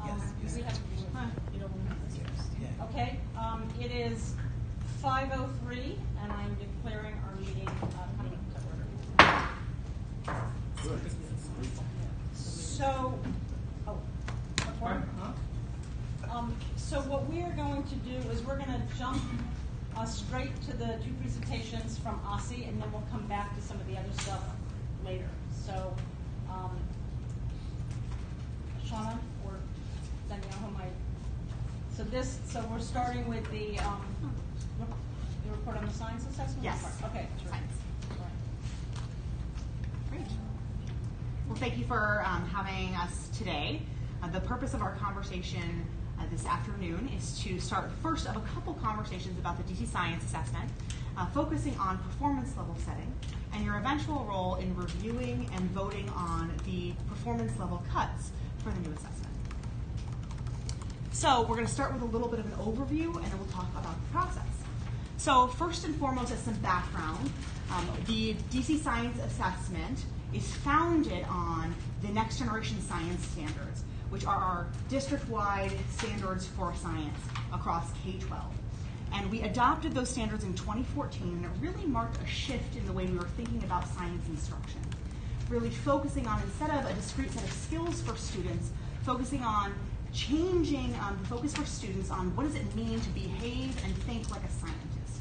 Yes. We have, you don't want to Yeah. Okay, it is 5:03, and I'm declaring our meeting coming to order. Good. So, so what we are going to do is we're going to jump straight to the two presentations from OSSI, and then we'll come back to some of the other stuff later. So, Shauna or Danielle, who might. So we're starting with the report on the science assessment? Yes. Okay. Sure. Science. All right. Great. Well, thank you for having us today. The purpose of our conversation this afternoon is to start first of a couple conversations about the DC Science Assessment, focusing on performance level setting and your eventual role in reviewing and voting on the performance level cuts for the new assessment. So we're going to start with a little bit of an overview, and then we'll talk about the process. So first and foremost, as some background, the DC Science Assessment is founded on the Next Generation Science Standards, which are our district-wide standards for science across K-12. And we adopted those standards in 2014, and it really marked a shift in the way we were thinking about science instruction. Really focusing on, instead of a discrete set of skills for students, focusing on changing the focus for students on what does it mean to behave and think like a scientist?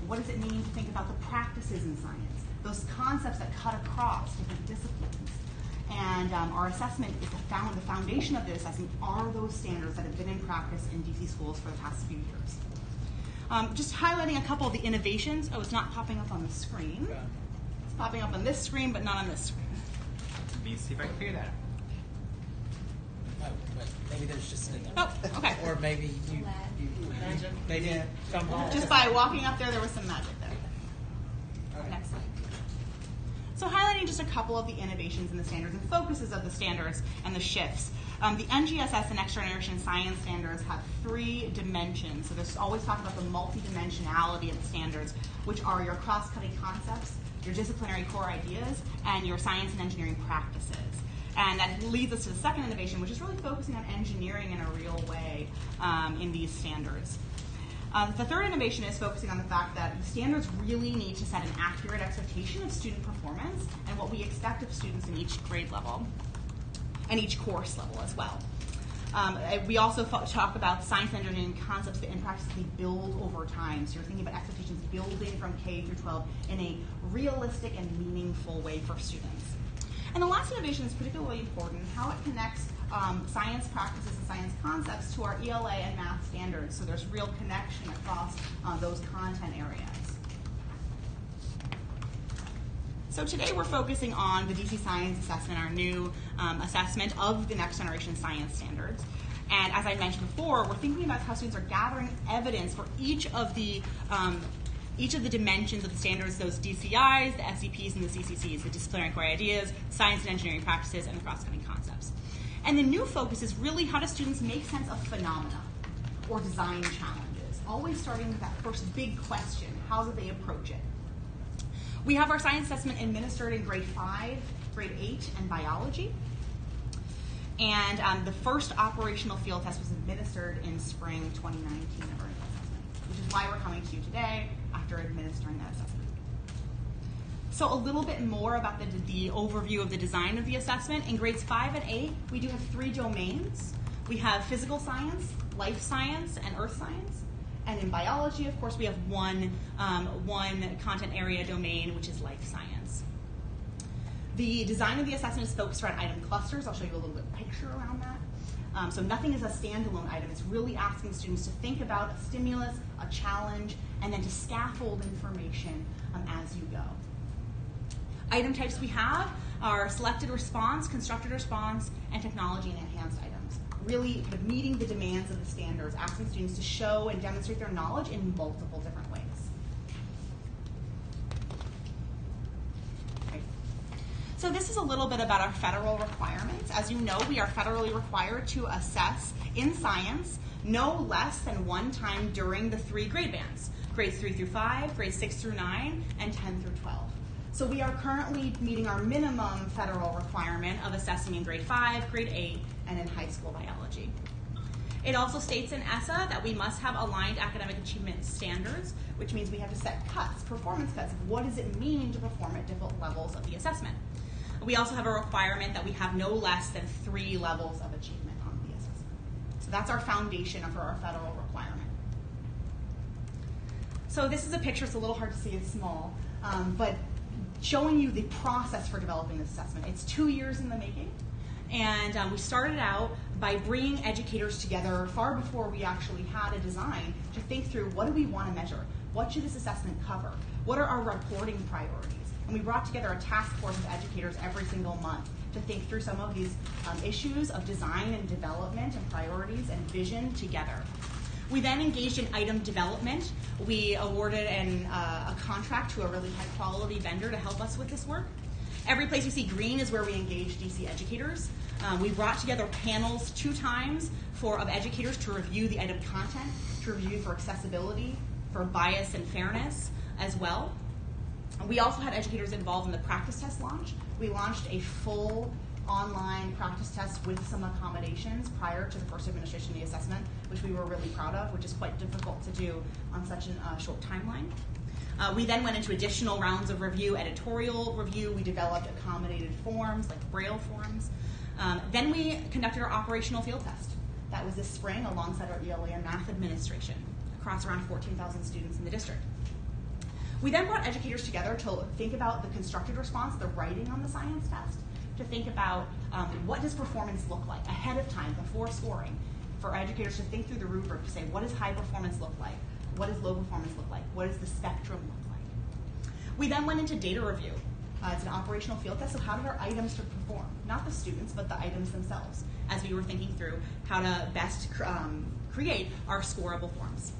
What does it mean to think about the practices in science? Those concepts that cut across different disciplines. And our assessment is the foundation of the assessment are those standards that have been in practice in DC schools for the past few years. Just highlighting a couple of the innovations. Oh, it's not popping up on the screen. It's popping up on this screen, but not on this screen. Let me see if I can figure that out. Maybe there's just an Oh, okay. Or maybe you Magic. maybe somehow. Just by walking up there was some magic there. Okay. Next slide. So highlighting just a couple of the innovations in the standards and focuses of the standards and the shifts. The NGSS, the Next Generation Science Standards, have 3 dimensions. So there's always talk about the multidimensionality of the standards, which are your cross-cutting concepts, your disciplinary core ideas, and your science and engineering practices. And that leads us to the second innovation, which is really focusing on engineering in a real way in these standards. The third innovation is focusing on the fact that the standards really need to set an accurate expectation of student performance and what we expect of students in each grade level and each course level as well. We also talk about science and engineering concepts that in practice they build over time. So you're thinking about expectations building from K through 12 in a realistic and meaningful way for students. And the last innovation is particularly important, how it connects science practices and science concepts to our ELA and math standards. So there's real connection across those content areas. So today we're focusing on the DC Science Assessment, our new assessment of the Next Generation Science Standards. And as I mentioned before, we're thinking about how students are gathering evidence for each of the dimensions of the standards, those DCIs, the SCPs, and the CCCs, the disciplinary core ideas, science and engineering practices, and the cross-cutting concepts. And the new focus is really how do students make sense of phenomena or design challenges, always starting with that first big question, how do they approach it? We have our science assessment administered in grade 5, grade 8, and biology. And the first operational field test was administered in spring 2019 of our assessment, which is why we're coming to you today after administering that assessment. So a little bit more about the overview of the design of the assessment. In grades 5 and 8, we do have 3 domains. We have physical science, life science, and earth science. And in biology, of course, we have one content area domain, which is life science. The design of the assessment is focused around item clusters. I'll show you a little bit of picture around that. So nothing is a standalone item. It's really asking students to think about a stimulus, a challenge, and then to scaffold information as you go. Item types we have are selected response, constructed response, and technology and enhanced items. Really kind of meeting the demands of the standards, asking students to show and demonstrate their knowledge in multiple different ways. Okay. So this is a little bit about our federal requirements. As you know, we are federally required to assess in science no less than 1 time during the 3 grade bands, grades 3 through 5, grades 6 through 9, and 10 through 12. So we are currently meeting our minimum federal requirement of assessing in grade 5, grade 8, and in high school biology. It also states in ESSA that we must have aligned academic achievement standards, which means we have to set cuts, performance cuts. What does it mean to perform at different levels of the assessment? We also have a requirement that we have no less than 3 levels of achievement on the assessment. So that's our foundation for our federal requirement. So this is a picture. It's a little hard to see. It's small, but showing you the process for developing this assessment. It's 2 years in the making. And we started out by bringing educators together far before we actually had a design to think through, what do we want to measure? What should this assessment cover? What are our reporting priorities? And we brought together a task force of educators every single month to think through some of these issues of design and development and priorities and vision together. We then engaged in item development. We awarded a contract to a really high quality vendor to help us with this work. Every place you see green is where we engage DC educators. We brought together panels 2 times of educators to review the item content, to review for accessibility, for bias and fairness as well. We also had educators involved in the practice test launch. We launched a full online practice test with some accommodations prior to the first administration of the assessment, which we were really proud of, which is quite difficult to do on such a short timeline. We then went into additional rounds of review, editorial review. We developed accommodated forms, like Braille forms. Then we conducted our operational field test. That was this spring alongside our ELA and math administration across around 14,000 students in the district. We then brought educators together to think about the constructed response, the writing on the science test, to think about what does performance look like ahead of time, before scoring, for educators to think through the rubric to say, what does high performance look like? What does low performance look like? What does the spectrum look like? We then went into data review. It's an operational field test, so how did our items to perform? Not the students, but the items themselves, as we were thinking through how to best create our scoreable forms.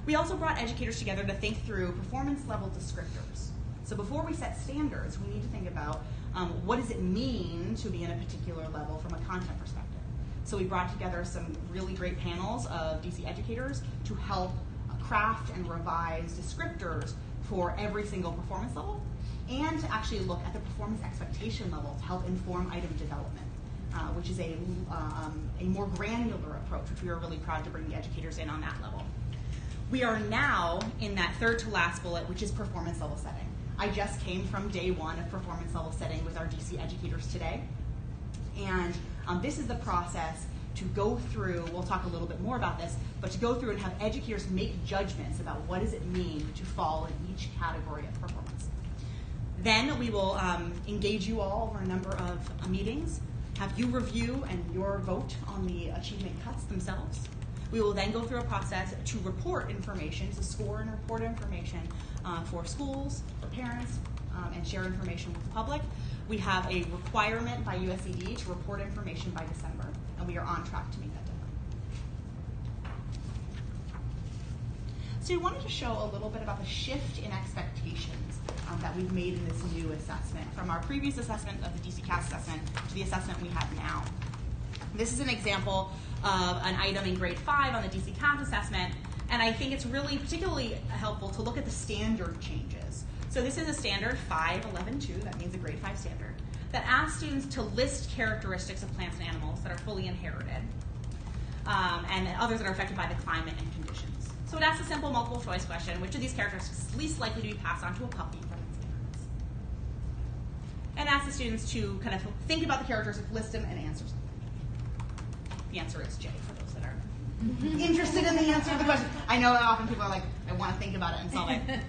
We also brought educators together to think through performance level descriptors. So before we set standards, we need to think about what does it mean to be in a particular level from a content perspective. So we brought together some really great panels of DC educators to help craft and revise descriptors for every single performance level, and to actually look at the performance expectation level to help inform item development, which is a more granular approach, which we are really proud to bring the educators in on that level. We are now in that third to last bullet, which is performance level setting. I just came from day 1 of performance level setting with our DC educators today. And this is the process to go through, we'll talk a little bit more about this, but to go through and have educators make judgments about what does it mean to fall in each category of performance. Then we will engage you all over a number of meetings, have you review and your vote on the achievement cuts themselves. We will then go through a process to report information, to score and report information for schools, for parents, and share information with the public. We have a requirement by USED to report information by December, and we are on track to meet that deadline. So we wanted to show a little bit about the shift in expectations that we've made in this new assessment, from our previous assessment of the DC CAS assessment to the assessment we have now. This is an example of an item in grade 5 on the DC CAS assessment, and I think it's really particularly helpful to look at the standard changes. So this is a standard 5.11.2, that means a grade 5 standard, that asks students to list characteristics of plants and animals that are fully inherited, and others that are affected by the climate and conditions. So it asks a simple multiple choice question: which of these characteristics is least likely to be passed on to a puppy from its parents? And asks the students to kind of think about the characteristics, list them, and answer something. The answer is J, for those that are interested in the answer to the question. I know that often people are like, I want to think about it and solve it.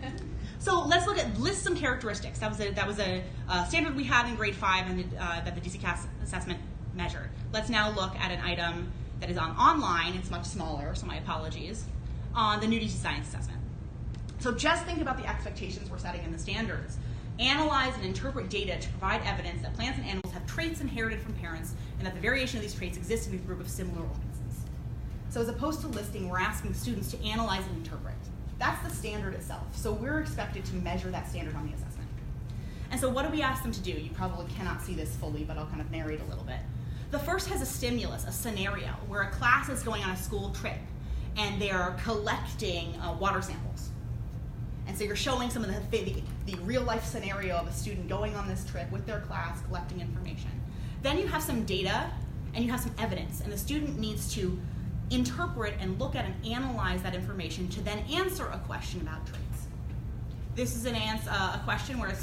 So let's list some characteristics. That was a standard we had in grade 5 and that the DC CAS assessment measured. Let's now look at an item that is online. It's much smaller, so my apologies, on the new DC science assessment. So just think about the expectations we're setting in the standards. Analyze and interpret data to provide evidence that plants and animals have traits inherited from parents and that the variation of these traits exists in a group of similar organisms. So as opposed to listing, we're asking students to analyze and interpret. That's the standard itself. So we're expected to measure that standard on the assessment. And so what do we ask them to do? You probably cannot see this fully, but I'll kind of narrate a little bit. The first has a stimulus, a scenario, where a class is going on a school trip and they are collecting water samples. And so you're showing some of the real life scenario of a student going on this trip with their class, collecting information. Then you have some data and you have some evidence, and the student needs to interpret and look at and analyze that information to then answer a question about traits. This is a question where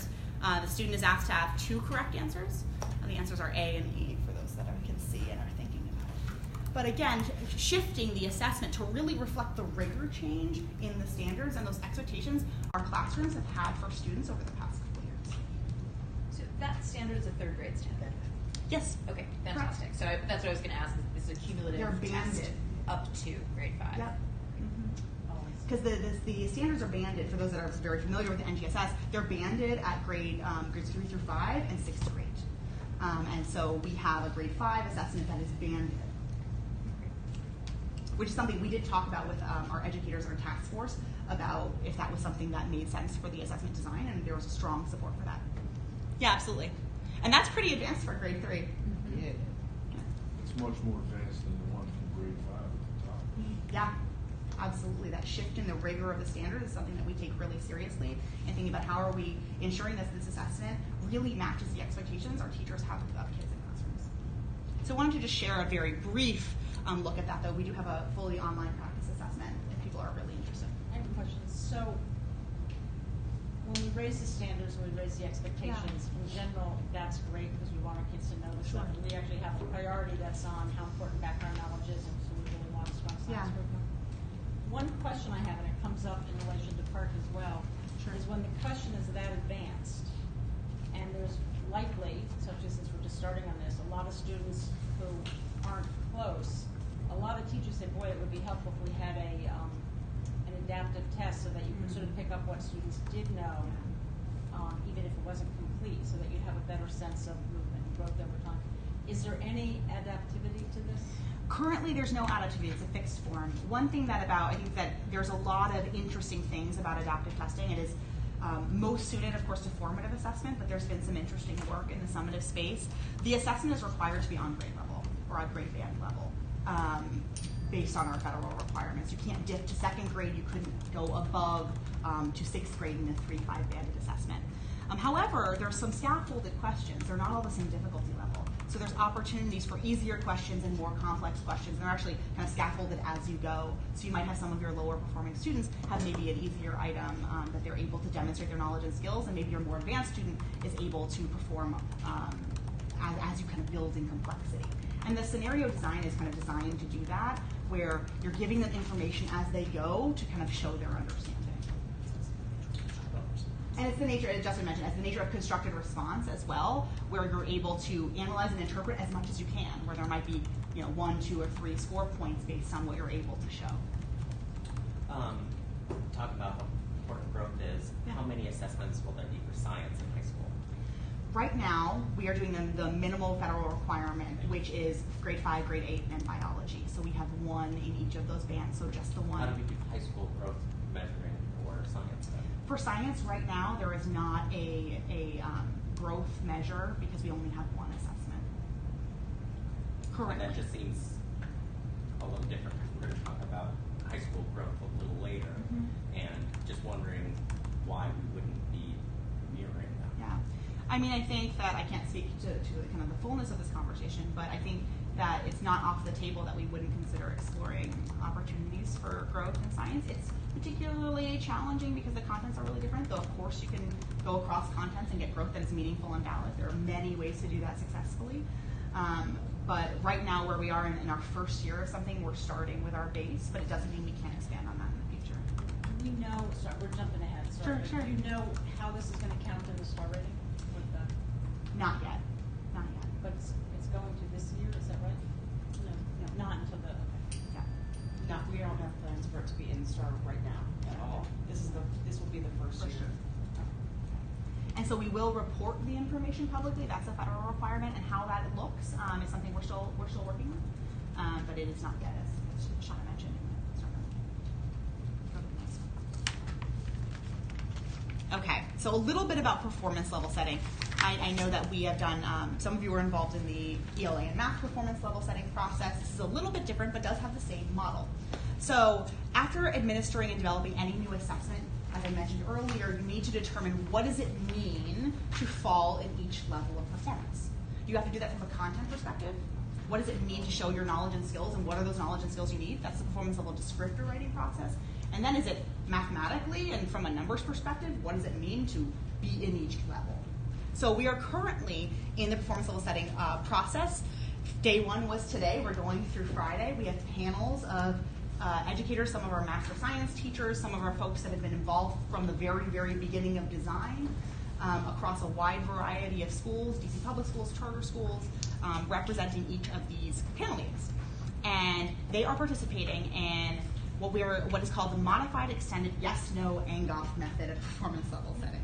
the student is asked to have 2 correct answers. The answers are A and E for those that can see and are thinking about it. But again, shifting the assessment to really reflect the rigor change in the standards and those expectations our classrooms have had for students over the past couple years. So that standard is a 3rd grade standard? Yes. Okay, fantastic. So that's what I was going to ask, is this a cumulative They're test banded. up to grade 5? Yep. Because the standards are banded, for those that are very familiar with the NGSS, they're banded at grades 3 through 5 and 6th grade. And so we have a grade 5 assessment that is banded, which is something we did talk about with our educators, our task force, about if that was something that made sense for the assessment design, and there was a strong support for that. Yeah, absolutely. And that's pretty advanced for grade 3. Yeah. It's much more advanced than the one from grade 5 at the top. Yeah, absolutely. That shift in the rigor of the standard is something that we take really seriously, and thinking about how are we ensuring that this assessment really matches the expectations our teachers have of kids in classrooms. So I wanted to just share a very brief look at that, though. We do have a fully online practice assessment if people are really interested. I have a question. So when we raise the standards, when we raise the expectations, in general, that's great because we want our kids to know this stuff. And we actually have a priority that's on how important background knowledge is, and so we really want a strong science curriculum. One question I have, and it comes up in relation to PARCC as well, is when the question is that advanced, and there's likely, especially since we're just starting on this, a lot of students who aren't close, a lot of teachers say, boy, it would be helpful if we had an adaptive test so that you could sort of pick up what students did know, even if it wasn't complete, so that you'd have a better sense of movement and growth over time. Is there any adaptivity to this? Currently, there's no adaptivity. It's a fixed form. One thing I think that there's a lot of interesting things about adaptive testing. It is most suited, of course, to formative assessment, but there's been some interesting work in the summative space. The assessment is required to be on grade level or on grade band level, based on our federal requirements. You can't dip to 2nd grade. You couldn't go above to 6th grade in a 3-5 banded assessment. However, there's some scaffolded questions. They're not all the same difficulty level. So there's opportunities for easier questions and more complex questions. They're actually kind of scaffolded as you go. So you might have some of your lower performing students have maybe an easier item that they're able to demonstrate their knowledge and skills, and maybe your more advanced student is able to perform as you kind of build in complexity. And the scenario design is kind of designed to do that, where you're giving them information as they go to kind of show their understanding. And it's the nature, as Justin mentioned, it's the nature of constructed response as well, where you're able to analyze and interpret as much as you can, where there might be 1, 2, or 3 score points based on what you're able to show. Talk about how important growth is. Yeah. How many assessments will there be for science in high school? Right now, we are doing the minimal federal requirement, which is grade 5, grade 8, and biology. So we have 1 in each of those bands, so just the 1. How do we do high school growth measuring for science then? For science, right now, there is not a growth measure because we only have 1 assessment. Correct. And that just seems a little different because we're going to talk about high school growth a little later, and just wondering why we wouldn't be mirroring them. Yeah. I mean, I think that I can't speak to kind of the fullness of this conversation, but I think that it's not off the table that we wouldn't consider exploring opportunities for growth in science. It's particularly challenging because the contents are really different, though of course you can go across contents and get growth that is meaningful and valid. There are many ways to do that successfully. But right now, where we are in our first year of something, we're starting with our base, but it doesn't mean we can't expand on that in the future. Do we know, sorry, we're jumping ahead, sorry. Sure. Do you know how this is going to count in the star rating? Not yet. Not yet. But it's going to this year, is that right? No. Not until the, okay. Yeah. We don't have plans for it to be in STAR right now at all. This will be the first year. And so we will report the information publicly. That's a federal requirement, and how that looks is something we're still working on. But it is not yet, as Shauna mentioned. Okay, so a little bit about performance level setting. I know that we have done, some of you were involved in the ELA and math performance level setting process. This is a little bit different, but does have the same model. So after administering and developing any new assessment, as I mentioned earlier, you need to determine what does it mean to fall in each level of performance. You have to do that from a content perspective, what does it mean to show your knowledge and skills, and what are those knowledge and skills you need? That's the performance level descriptor writing process. And then is it mathematically and from a numbers perspective, what does it mean to be in each level? So we are currently in the performance level setting process. Day one was today. We're going through Friday. We have panels of educators, some of our master science teachers, some of our folks that have been involved from the very, very beginning of design across a wide variety of schools, DC public schools, charter schools, representing each of these panel meetings. And they are participating in what is called the modified extended yes-no ANGOF method of performance level setting.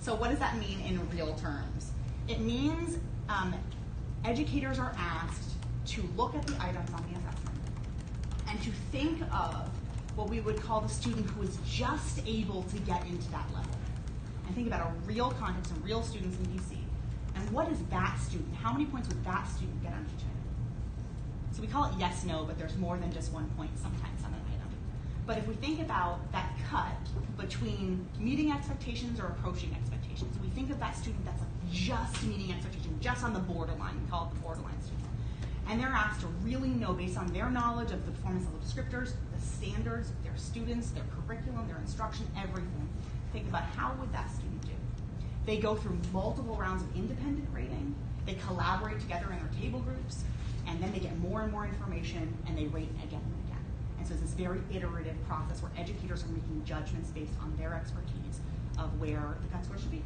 So what does that mean in real terms? It means educators are asked to look at the items on the assessment and to think of what we would call the student who is just able to get into that level. And think about a real context and real students in DC. And what is that student? How many points would that student get on each item? So we call it yes, no, but there's more than just 1 point sometimes on an item. But if we think about that cut between meeting expectations or approaching expectations, we think of that student that's just meeting expectations, just on the borderline. We call it the borderline student. And they're asked to really know, based on their knowledge of the performance level descriptors, the standards, their students, their curriculum, their instruction, everything. Think about how would that student do. They go through multiple rounds of independent rating. They collaborate together in their table groups, and then they get more and more information, and they rate again and again. And so it's this very iterative process where educators are making judgments based on their expertise of where the cut score should be.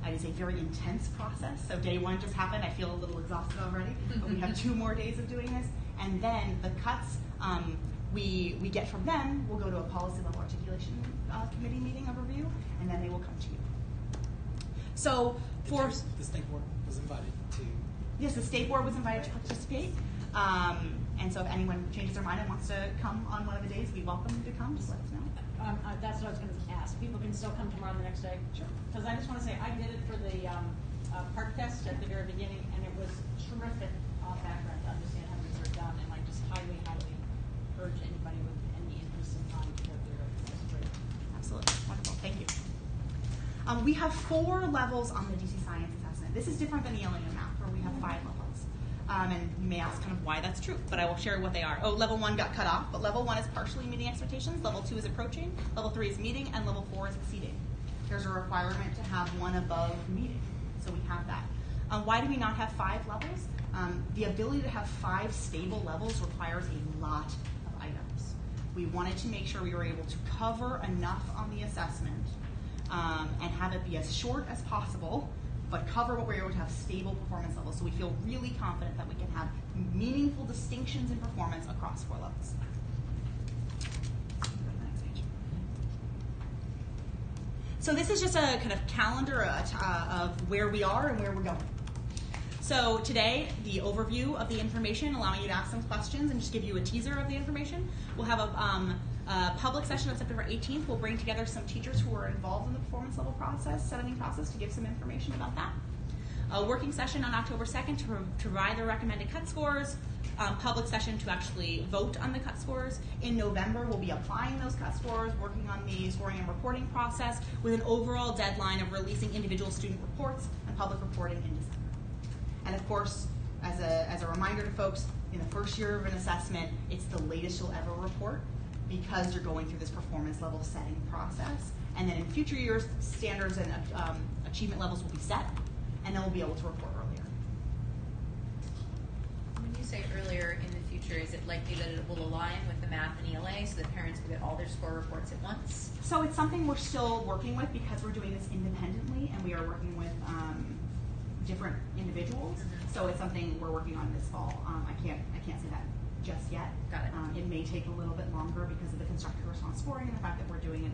It is a very intense process. So day one just happened. I feel a little exhausted already, but we have 2 more days of doing this. And then the cuts we get from them will go to a policy level articulation committee meeting of review, and then they will come to you. So for the state board was invited to. Yes, the state board was invited to participate. And so if anyone changes their mind and wants to come on one of the days, we welcome them to come. Just let us know. That's what I was going to ask. People can still come tomorrow and the next day? Sure. Because I just want to say, I did it for the PARCC test at the very beginning, and it was terrific background to understand how these are done, and I just highly, highly urge anybody with any interest in time to go through it. That's great. Absolutely. Wonderful. Thank you. We have 4 levels on the DC Science assessment. This is different than ELA and Math, where we have 5 levels. And you may ask kind of why that's true, but I will share what they are. Oh, level 1 got cut off, but level 1 is partially meeting expectations, level 2 is approaching, level 3 is meeting, and level 4 is exceeding. There's a requirement to have one above meeting, so we have that. Why do we not have 5 levels? The ability to have 5 stable levels requires a lot of items. We wanted to make sure we were able to cover enough on the assessment and have it be as short as possible, but cover what we're able to have stable performance levels. So we feel really confident that we can have meaningful distinctions in performance across 4 levels. So this is just a kind of calendar of where we are and where we're going. So today, the overview of the information, allowing you to ask some questions and just give you a teaser of the information. We'll have a public session on September 18th. We'll bring together some teachers who are involved in the performance level process, setting process, to give some information about that. A working session on October 2nd to provide the recommended cut scores. Public session to actually vote on the cut scores. In November, we'll be applying those cut scores, working on the scoring and reporting process with an overall deadline of releasing individual student reports and public reporting in December. And of course, as a reminder to folks, in the first year of an assessment, it's the latest you'll ever report because you're going through this performance level setting process. And then in future years, standards and achievement levels will be set, and then we'll be able to report earlier. When you say earlier in the future, is it likely that it will align with the math and ELA so that parents will get all their score reports at once? So it's something we're still working with because we're doing this independently, and we are working with different individuals. Mm-hmm. So it's something we're working on this fall. I can't say that just yet. Got it. It may take a little bit longer because of the constructive response scoring and the fact that we're doing it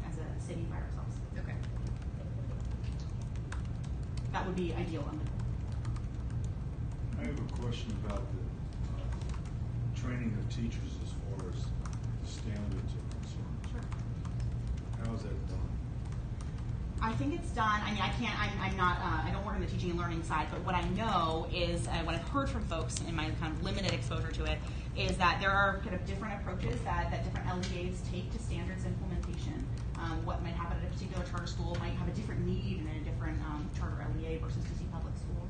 as a city by ourselves. Okay. That would be ideal. I have a question about the training of teachers as far as the standards are concerned. Sure. How is that done? I think it's done. I mean, I'm not, I don't work on the teaching and learning side, but what I know is, what I've heard from folks in my kind of limited exposure to it, is that there are kind of different approaches that different LEAs take to standards implementation. What might happen at a particular charter school might have a different need in a different charter LEA versus DC public school.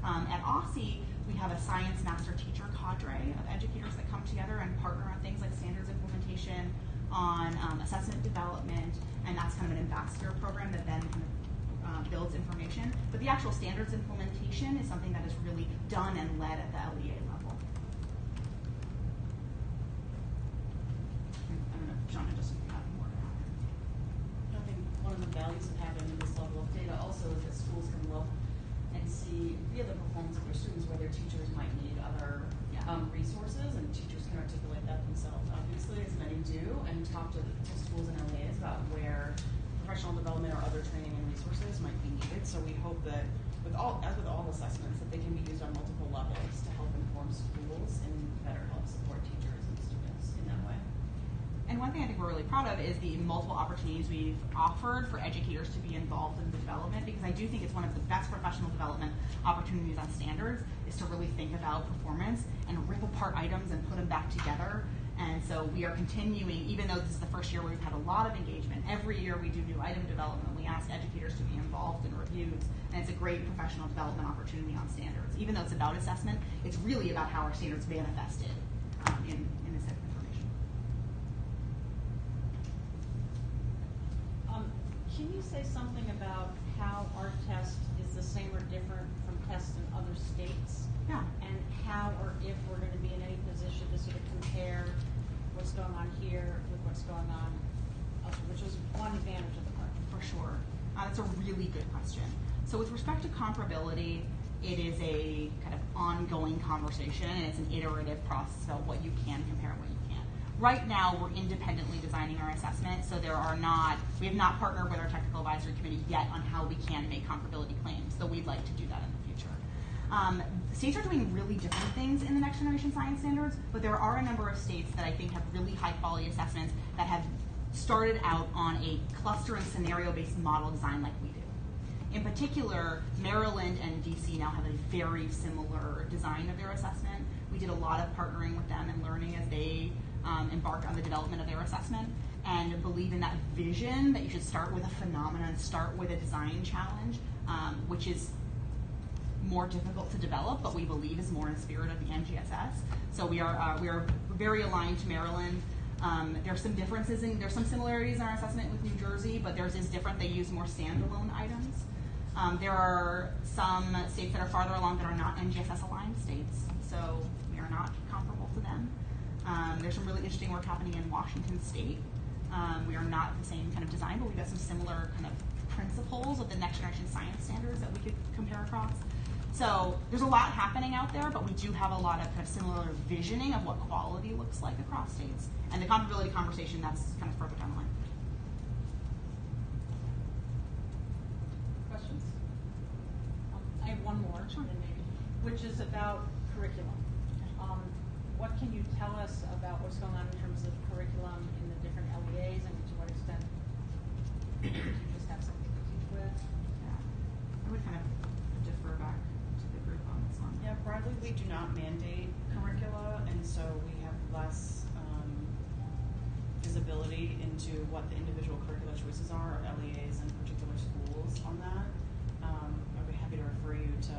At OSSE, We have a science master teacher cadre of educators that come together and partner on things like standards implementation, on assessment development, and that's kind of an ambassador program that then kind of builds information. But the actual standards implementation is something that is really done and led at the LEA level. I don't know if John and Justin have more to add. I think one of the values of having this level of data also is that schools can look and see via the performance of their students where their teachers might need other resources, and teachers can articulate that themselves, obviously, as many do, and talk to schools and LEAs about where professional development or other training and resources might be needed. So we hope that, as with all assessments, that they can be used on multiple levels to help inform schools and better help support teachers and students in that way. And one thing I think we're really proud of is the multiple opportunities we've offered for educators to be involved in the development, because I do think it's one of the best professional development opportunities on standards is to really think about performance and rip apart items and put them back together. And so we are continuing, even though this is the first year where we've had a lot of engagement, every year we do new item development. We ask educators to be involved in reviews, and it's a great professional development opportunity on standards. Even though it's about assessment, it's really about how our standards manifested in this type of information. Can you say something about how our test is the same or different from tests in other states? Yeah. And how or if we're going to be in any position to sort of compare what's going on here with what's going on elsewhere, which was one advantage of the part. For sure. That's a really good question. So with respect to comparability, it is a kind of ongoing conversation, and it's an iterative process about what you can compare and what you can't. Right now, we're independently designing our assessment, so we have not partnered with our technical advisory committee yet on how we can make comparability claims, though we'd like to do that in the future. States are doing really different things in the next generation science standards, but there are a number of states that I think have really high quality assessments that have started out on a cluster and scenario-based model design like we do. In particular, Maryland and DC now have a very similar design of their assessment. We did a lot of partnering with them and learning as they embarked on the development of their assessment, and believe in that vision that you should start with a phenomenon, start with a design challenge, which is more difficult to develop, but we believe is more in the spirit of the NGSS. So we are very aligned to Maryland. There's some differences there's some similarities in our assessment with New Jersey, but theirs is different. They use more standalone items. There are some states that are farther along that are not NGSS aligned states, so we are not comparable to them. There's some really interesting work happening in Washington State. We are not the same kind of design, but we've got some similar kind of principles of the next generation science standards that we could compare across. So there's a lot happening out there, but we do have a lot of kind of similar visioning of what quality looks like across states. And the comparability conversation, that's kind of further down the line. Questions? I have one more, which is about curriculum. What can you tell us about what's going on in terms of curriculum in the different LEAs, and to what extent do you just have something to teach with? Yeah. I would kind of defer back to the group on this one. Yeah, broadly, we do not mandate curricula, and so we have less visibility into what the individual curricula choices are of LEAs and particular schools on that. I'd be happy to refer you to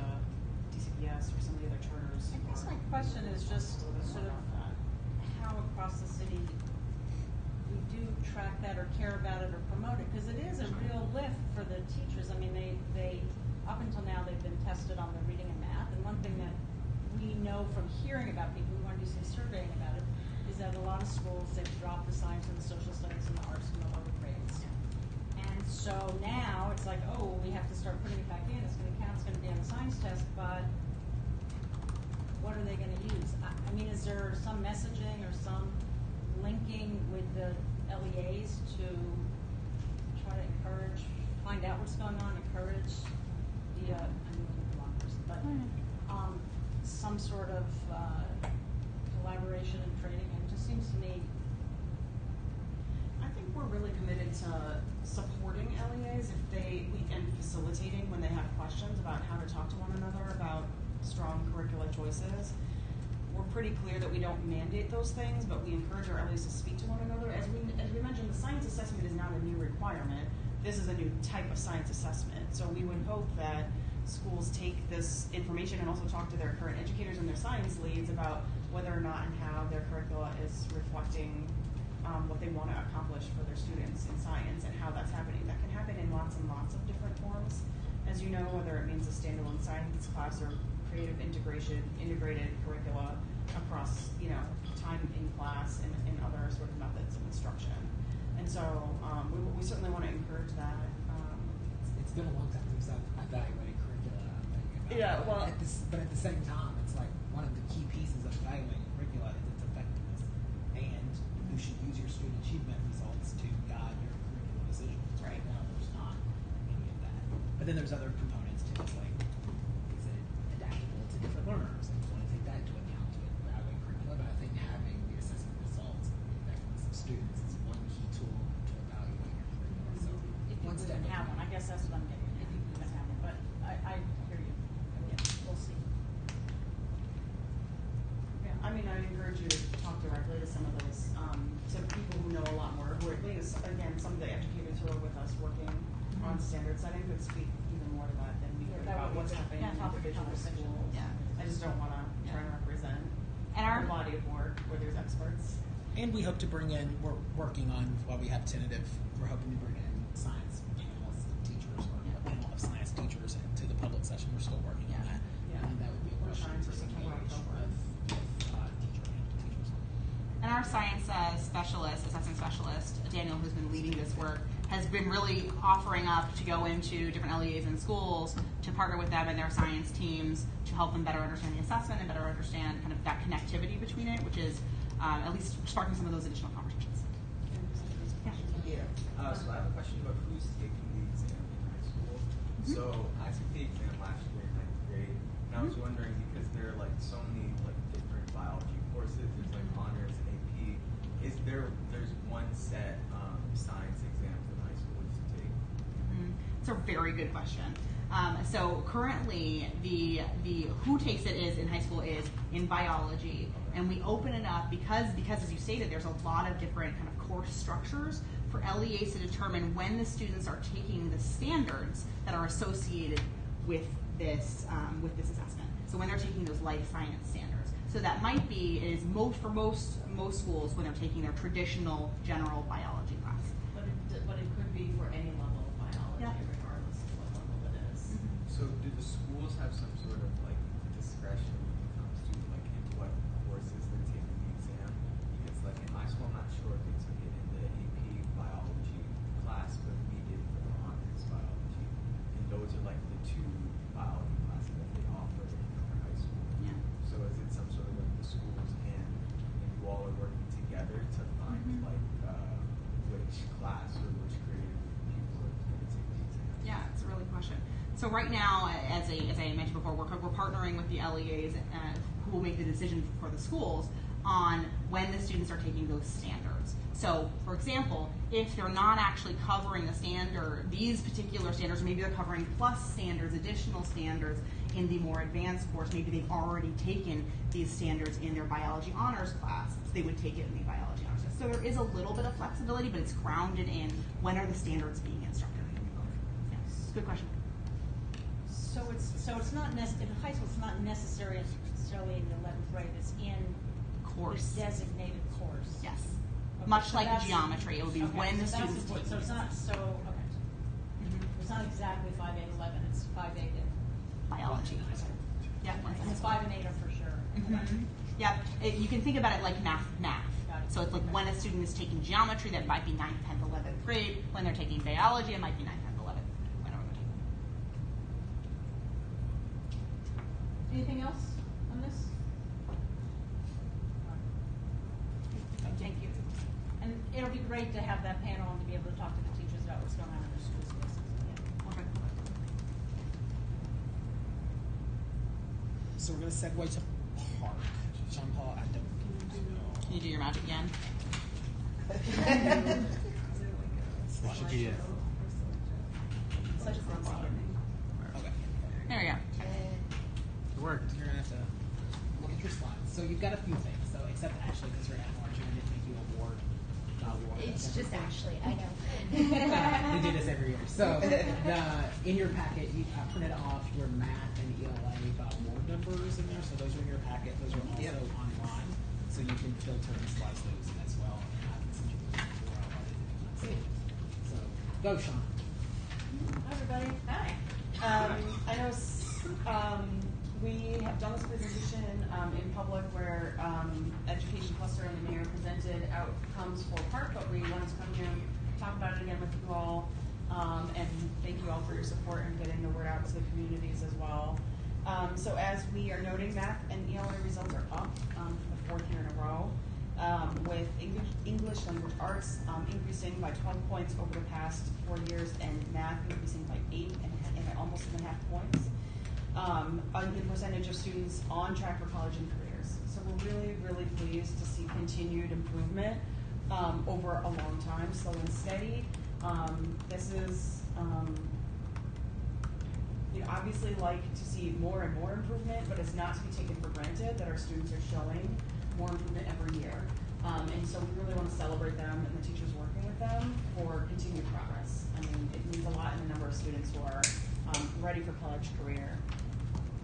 DCPS or some of the other charters. I guess my question is just sort of how across the city we do track that or care about it or promote it, because it is a real lift for the teachers. I mean, they up until now they've been tested on the reading and math, and one thing that we know from hearing about people who want to do some surveying about it is that a lot of schools, they've dropped the science and the social studies and the arts in the lower grades. And so now it's like, oh, we have to start putting it back in. It's going to count. It's going to be on the science test, but what are they going to use? I mean, is there some messaging or some linking with the LEAs to try to find out what's going on, encourage the, I'm looking for one person, but some sort of collaboration and training? And it just seems to me, I think we're really committed to supporting LEAs and facilitating when they have questions about how to talk to one another about strong curricular choices. We're pretty clear that we don't mandate those things, but we encourage our LEAs to speak to one another. As we mentioned, the science assessment is not a new requirement. This is a new type of science assessment. So we would hope that schools take this information and also talk to their current educators and their science leads about whether or not and how their curricula is reflecting what they want to accomplish for their students in science and how that's happening. That can happen in lots and lots of different forms, as you know, whether it means a standalone science class or creative integrated curricula across, time in class and other sort of methods of instruction. And so we certainly want to encourage that. It's been a long time since I've evaluated curricula. I'm thinking about Yeah, it. well- But at the same time, it's like one of the key pieces of evaluating curricula is its effectiveness, and you should use your student achievement results to guide your curriculum decisions. Right now, there's not any of that. But then there's other components too. It's like, is it adaptable to different learners? And you want to take that into account to evaluate curricula. But I think having the assessment results and the effectiveness of students is one key tool to evaluate your curriculum. So If you one step even have at a one, I time. guess that's what I'm getting at, if you even have one, but I hear you. Yeah, we'll see. Yeah, I mean, I'd encourage you to talk directly to some of those, to people who know a lot more, who are, again, some of the educators who are with us working on standard setting could speak even more to that than we could That about would be what's good. happening Yeah, in topic individual conversation. schools. I just don't want to try and represent And our- a body of work where there's experts. And we hope to bring in, we're working on, while we have tentative, we're hoping to bring in science panels of teachers, or a panel of science teachers into the public session. We're still working on that. Yeah. And that would be a We're question trying to for September, engage October. teachers. And our science specialist, assessment specialist, Daniel, who's been leading this work, has been really offering up to go into different LEAs and schools to partner with them and their science teams to help them better understand the assessment and better understand kind of that connectivity between it, which is at least sparking some of those additional conversations. So I have a question about who's taking the exam in high school. So I took the exam last year in 9th grade, and I was wondering, because there are so many different biology courses, there's honors and AP. There's one set science exams in high school to take? It's a very good question. So currently, the who takes it is in high school is in biology, and we open it up because as you stated, there's a lot of different kind of course structures for LEAs to determine when the students are taking the standards that are associated with this assessment. So when they're taking those life science standards, so that might be for most schools when they're taking their traditional general biology class. But it could be for any level of biology, Yeah. regardless of what level it is. So do the schools have some sort of discretion when it comes to in what courses they're taking the exam? Because in my school, I'm not sure if they took it in the AP biology class, but we did for the honors biology, and those are the two biology classes that they offer in our high school. Yeah. So is it some sort of the schools and you all are working together to find which class or which grade people are going to take the exam? Yeah, it's a really good question. So right now, as I mentioned before, we're partnering with the LEAs who will make the decision for the schools on when the students are taking those standards. So, for example, if they're not actually covering these particular standards, maybe they're covering plus standards, additional standards in the more advanced course, maybe they've already taken these standards in their biology honors class, so they would take it in the biology honors class. So there is a little bit of flexibility, but it's grounded in when are the standards being instructed. Yes, good question. So it's not in high school. It's not necessarily in the 11th grade. It's in Course. the designated course. Yes. Okay, Much so like that's- geometry, it would be okay, when the so that's student's important. taking So it's not okay. It's not exactly 5, 8, 11. It's 5, 8, and biology. Yeah. and the 5 and 8 are for sure. Mm-hmm. Yeah, you can think about it like math. Got it. So it's when a student is taking geometry, that might be 9th, 10th, 11th grade. When they're taking biology, it might be 9th, 10th, 11th. Whenever they're taking. Anything else on this? Thank you. And it'll be great to have that panel and to be able to talk to the teachers about what's going on in their school spaces. Yeah. Okay. So we're going to segue to PARCC. Jean Paul, I don't know. Can you do your magic again? What should you do? Such a fun spot. Okay. There we go. It worked. You're going to have to look at your slides. So you've got a few things. So except Ashley, because you're at March, and I didn't make you award job we want to It's do. just Ashley, I know. We do this every year. So in your packet, I printed off your math and ELA board numbers in there. So those are in your packet. Those are also online. So you can filter and slice those as well. And I can send you those before I write it. So go, Sean. Hi, everybody. Hi. I know we have done this presentation in public where Education Cluster and the mayor presented outcomes for PARCC, but we wanted to come here and talk about it again with you all. And thank you all for your support and getting the word out to the communities as well. So as we are noting, math and ELA results are up for the fourth year in a row, with English language arts increasing by 12 points over the past 4 years, and math increasing by 8 and almost 8.5 points. On the percentage of students on track for college and careers. So we're really, really pleased to see continued improvement over a long time, slow and steady. This is, we'd obviously like to see more and more improvement, but it's not to be taken for granted that our students are showing more improvement every year. And so we really want to celebrate them and the teachers working with them for continued progress. I mean, it means a lot in the number of students who are ready for college career.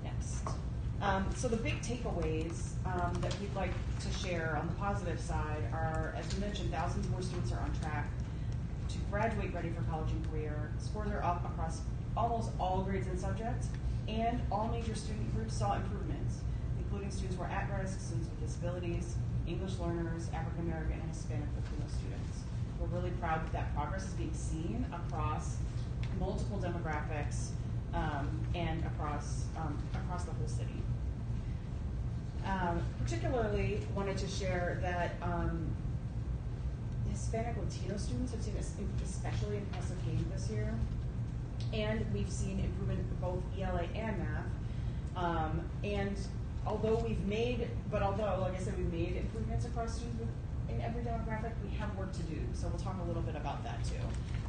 Next. So the big takeaways that we'd like to share on the positive side are, as we mentioned, thousands more students are on track to graduate ready for college and career. Scores are up across almost all grades and subjects, and all major student groups saw improvements, including students who are at risk, students with disabilities, English learners, African American, and Hispanic Latino students. We're really proud that that progress is being seen across multiple demographics and across the whole city. Particularly wanted to share that Hispanic Latino students have seen especially impressive gains this year, and we've seen improvement in both ELA and math. And although, like I said, we've made improvements across students in every demographic, we have work to do. So we'll talk a little bit about that too.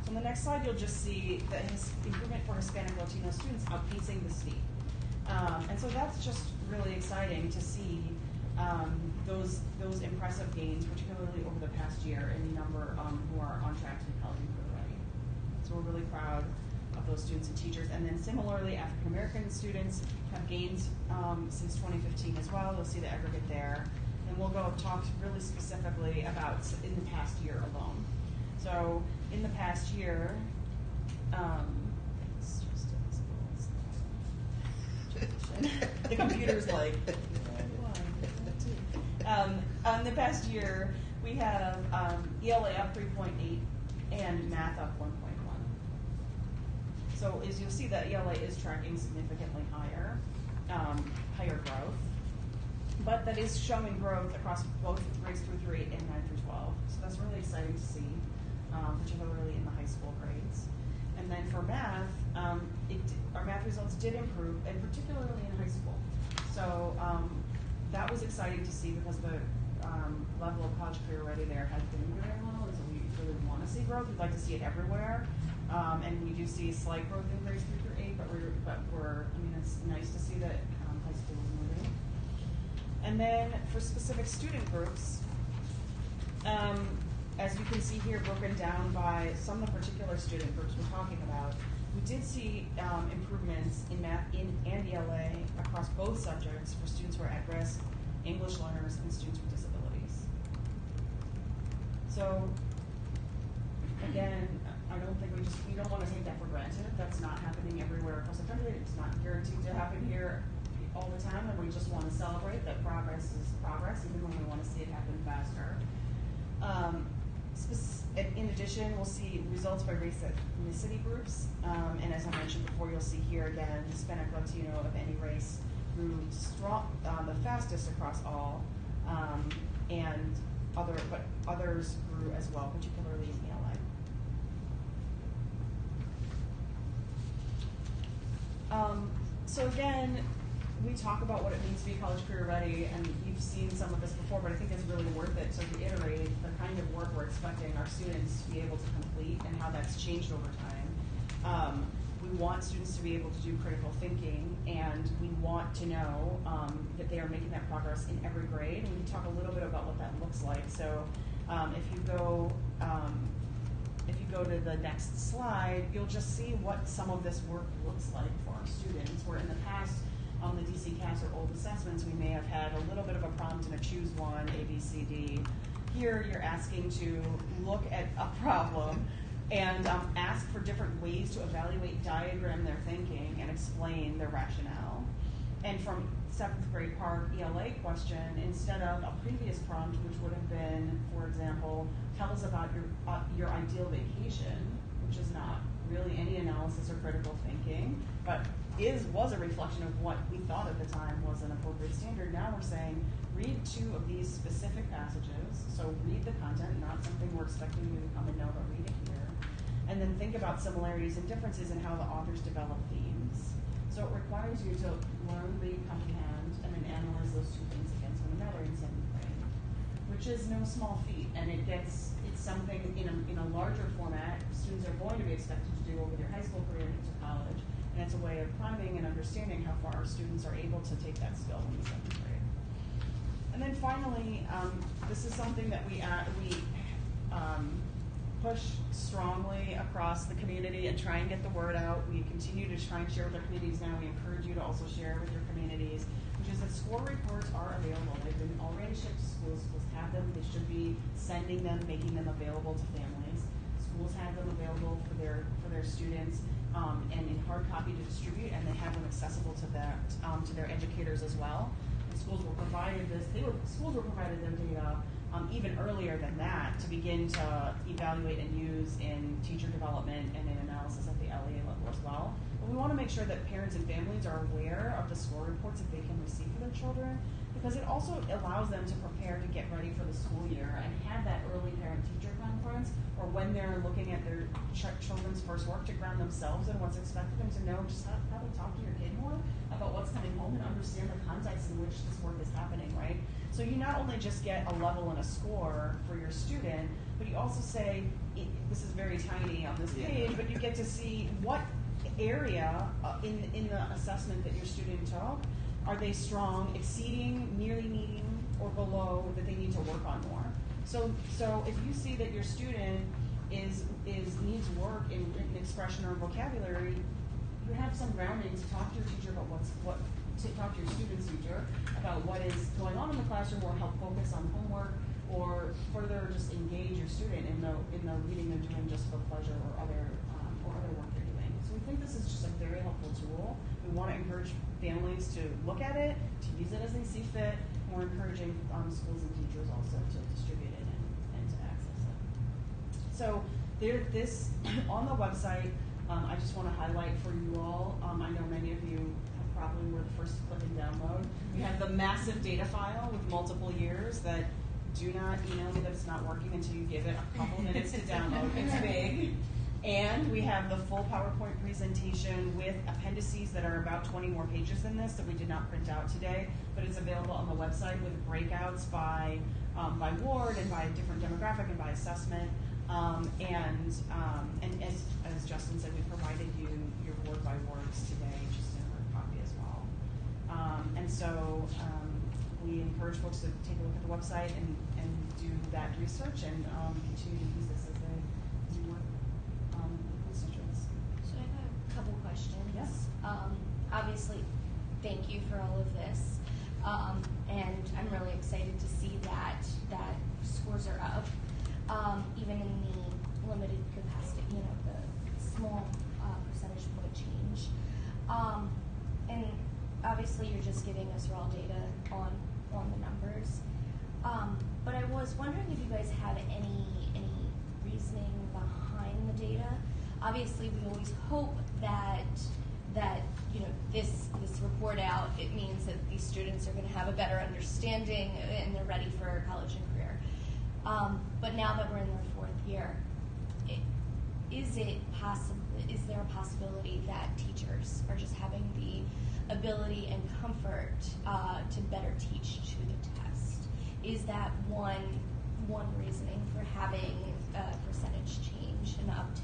So on the next slide, you'll just see the improvement for Hispanic Latino students outpacing the state. And so that's just really exciting to see those impressive gains, particularly over the past year, in the number who are on track to be college and career ready. So we're really proud of those students and teachers. And then similarly, African American students have gained since 2015 as well. You'll see the aggregate there. And we'll talk really specifically about in the past year alone. So in the past year, the computer's like, the past year, we have ELA up 3.8 and math up 1.1. So as you'll see, that ELA is tracking significantly higher growth, but that is showing growth across both grades 3 through 8 and 9 through 12. So that's really exciting to see, particularly in the high school grades. And then for math, our math results did improve, and particularly in high school. So that was exciting to see because the level of college career ready there has been very low, and so we really want to see growth. We'd like to see it everywhere, and we do see slight growth in grades 3 through 8, it's nice to see that high school is moving. And then for specific student groups, as you can see here, broken down by some of the particular student groups we're talking about, we did see improvements in math and ELA across both subjects for students who are at risk, English learners, and students with disabilities. So again, I don't think we don't want to take that for granted. That's not happening everywhere across the country. It's not guaranteed to happen here all the time, and we just want to celebrate that progress is progress, even when we want to see it happen faster. In addition, we'll see results by race ethnicity groups, and as I mentioned before, you'll see here again, Hispanic, Latino of any race grew the fastest across all, but others grew as well, particularly in ELA. So again, we talk about what it means to be college career ready, and you've seen some of this before, but I think it's really worth it to reiterate the kind of work we're expecting our students to be able to complete and how that's changed over time. We want students to be able to do critical thinking, and we want to know that they are making that progress in every grade. And we can talk a little bit about what that looks like. So If you go to the next slide, you'll just see what some of this work looks like for our students. Where in the past, on the DC-CAS or old assessments, we may have had a little bit of a prompt and a choose one, A, B, C, D. Here, you're asking to look at a problem and ask for different ways to evaluate, diagram their thinking, and explain their rationale. And from 7th grade PARCC ELA question, instead of a previous prompt, which would have been, for example, tell us about your ideal vacation, which is not really any analysis or critical thinking, but was a reflection of what we thought at the time was an appropriate standard. Now we're saying, read 2 of these specific passages, so read the content, not something we're expecting you to come and know, but read it here. And then think about similarities and differences in how the authors develop themes. So it requires you to learn, read, comprehend, and then analyze those 2 things against one another in 7th grade, which is no small feat, and it's something in a larger format students are going to be expected to do over their high school career into college, and it's a way of priming and understanding how far our students are able to take that skill in the 7th grade. And then finally, this is something that we push strongly across the community and try and get the word out. We continue to try and share with our communities now. We encourage you to also share with your communities, which is that score reports are available. They've been already shipped to schools. Schools have them. They should be sending them, making them available to families. Schools have them available for their students and in hard copy to distribute, and they have them accessible to their educators as well. And schools were provided schools were provided their data even earlier than that to begin to evaluate and use in teacher development and in analysis at the LEA level as well. But we want to make sure that parents and families are aware of the score reports that they can receive for their children, because it also allows them to prepare to get ready for the school year and have that early parent-teacher conference, or when they're looking at their children's first work, to ground themselves in what's expected them to know, just how to talk to your kid more about what's coming home and understand the context in which this work is happening, right? So you not only just get a level and a score for your student, but you also say, this is very tiny on this page, but you get to see what area in the assessment that your student took, are they strong, exceeding, nearly meeting, or below that they need to work on more. So if you see that your student needs work in written expression or vocabulary, you have some grounding to talk to your teacher about to talk to your student's teacher about what is going on in the classroom, or help focus on homework, or further just engage your student in the reading they're doing just for pleasure or other work they're doing. So we think this is just a very helpful tool. We want to encourage families to look at it, to use it as they see fit, and we're encouraging schools and teachers also to distribute it and to access it. So this on the website, I just want to highlight for you all, I know many of you probably were the first to click and download. We have the massive data file with multiple years that do not email me that it's not working until you give it a couple minutes to download. It's big. And we have the full PowerPoint presentation with appendices that are about 20 more pages than this that we did not print out today, but it's available on the website with breakouts by ward and by different demographic and by assessment. And as Justin said, we provided you your word by words today, just in a hard copy as well. And so we encourage folks to take a look at the website and do that research and continue to use this as they work with constituents. So I have a couple questions. Yes. Obviously, thank you for all of this. And I'm really excited to see that scores are up, even in the limited capacity, the small percentage point change. And obviously you're just giving us raw data on the numbers. But I was wondering if you guys have any reasoning behind the data. Obviously we always hope that this report out, it means that these students are going to have a better understanding and they're ready for college and career. But now that we're in their 4th year, is there a possibility that teachers are just having the ability and comfort to better teach to the test? Is that one reasoning for having a percentage change, an uptick?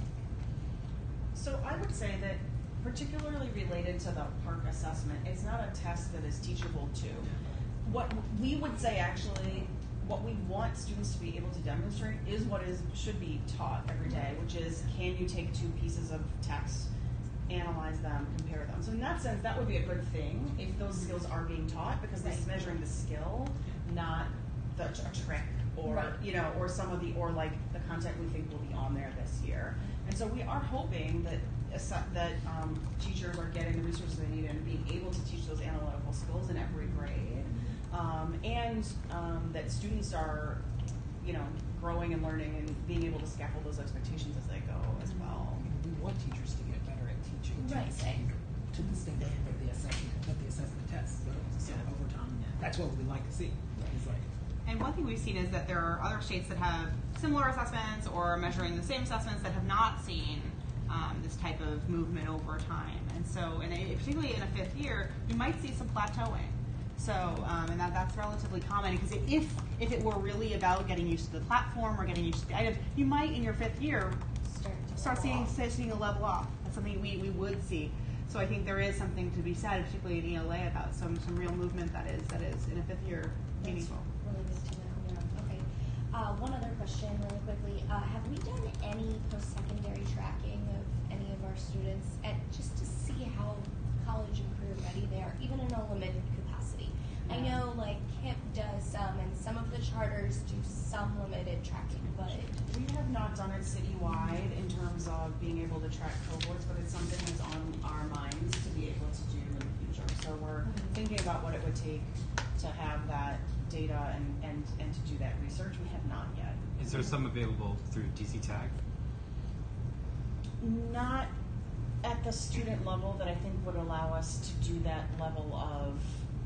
So I would say that, particularly related to the PARCC assessment, it's not a test that is teachable to. What we would say, actually, what we want students to be able to demonstrate is what should be taught every day, which is, can you take two pieces of text, analyze them, compare them. So in that sense, that would be a good thing if those skills are being taught, because this is measuring the skill, not a trick or or some of the the content we think will be on there this year. And so we are hoping that teachers are getting the resources they need and being able to teach those analytical skills in every grade, and that students are, growing and learning and being able to scaffold those expectations as they go as well. We want teachers to get better at teaching Right. to the standard of the assessment tests. So over time, that's what we like to see. It's like, And one thing we've seen is that there are other states that have similar assessments or measuring the same assessments that have not seen this type of movement over time. And so, particularly in a fifth year, you might see some plateauing. So, and that's relatively common, because if it were really about getting used to the platform or getting used to the items, you might in your fifth year start seeing a level off. That's something we would see. So I think there is something to be said, particularly in ELA, about some real movement that is in a fifth year meaningful. Really good to know. Yeah. Okay. One other question, really quickly. Have we done any post-secondary tracking of any of our students, just to see how college and career ready they are, even in a limited capacity? I know KIPP does some, and some of the charters do some limited tracking, but We have not done it citywide in terms of being able to track cohorts, but it's something that's on our minds to be able to do in the future. So we're thinking about what it would take to have that data and to do that research. We have not yet. Is there some available through DC Tag? Not at the student level that I think would allow us to do that level of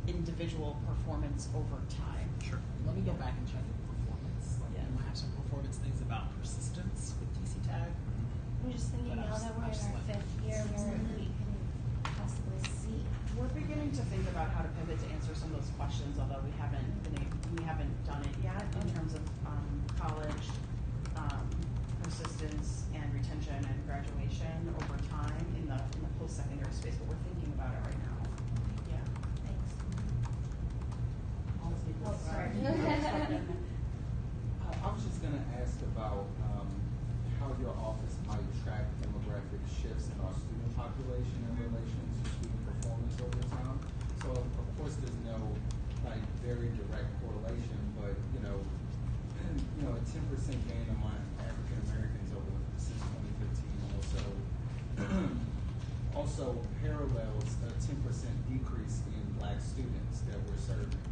individual performance over time. Sure. let me go back and check the performance. You might have some performance things about persistence with DC Tag. I'm just thinking But now that we're in our fifth year, where we can possibly see. We're beginning to think about how to pivot to answer some of those questions, although we haven't done it yet in terms of college persistence and retention and graduation over time in the post-secondary space. But we're thinking about it right now. Yeah. Thanks. Oh, sorry. I was just going to ask about how your office might track demographic shifts in our student population in relation to student performance over time. So, of course, there's no very direct correlation, but a 10% gain among African Americans since 2015 also parallels a 10% decrease in Black students that we're serving.